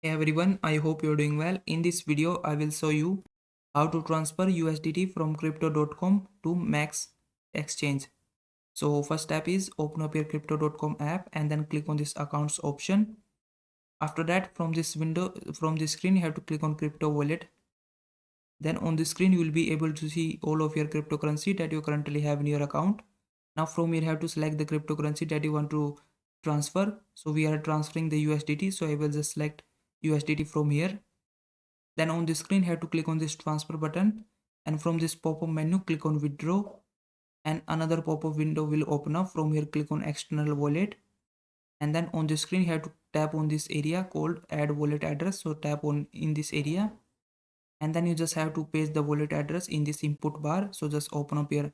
Hey everyone, I hope you're doing well. In this video, I will show you how to transfer USDT from crypto.com to Max exchange. So first step is open up your crypto.com app and then click on this accounts option. After that, from this window, from this screen, you have to click on crypto wallet. Then on the screen, you will be able to see all of your cryptocurrency that you currently have in your account. Now from here, you have to select the cryptocurrency that you want to transfer. So we are transferring the USDT. So I will just select USDT from here. Then on the screen, you have to click on this transfer button, and from this pop-up menu, click on withdraw, and another pop-up window will open up. From here, click on external wallet, and then on the screen, you have to tap on this area called add wallet address. So tap on in this area, and then you just have to paste the wallet address in this input bar. So just open up your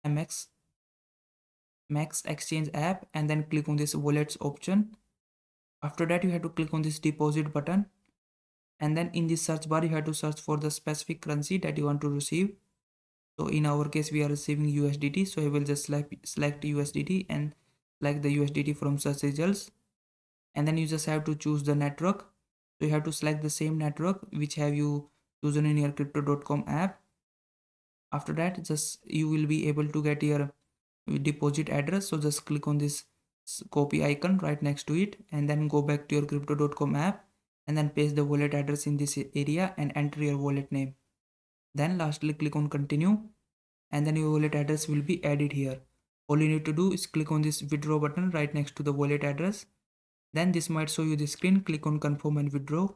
MX Max Exchange app and then click on this wallets option. After that, you have to click on this deposit button, and then in this search bar, you have to search for the specific currency that you want to receive. So in our case, we are receiving USDT. So I will just select USDT and select the USDT from search results. And then you just have to choose the network. So you have to select the same network which have you chosen in your crypto.com app. After that, just you will be able to get your deposit address. So just click on this copy icon right next to it and then go back to your crypto.com app and then paste the wallet address in this area and enter your wallet name. Then lastly, click on continue, and then your wallet address will be added here. All you need to do is click on this withdraw button right next to the wallet address. Then this might show you the screen. Click on confirm and withdraw,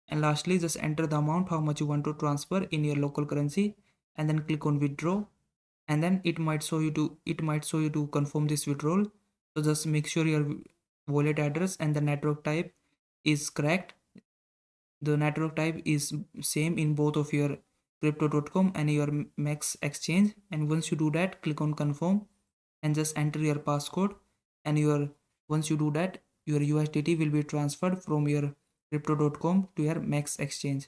and lastly just enter the amount how much you want to transfer in your local currency and then click on withdraw, and then it might show you to confirm this withdrawal. So just make sure your wallet address and the network type is correct. The network type is same in both of your crypto.com and your Mexc exchange, and once you do that, click on confirm and just enter your passcode, and your once you do that, your USDT will be transferred from your crypto.com to your Mexc exchange.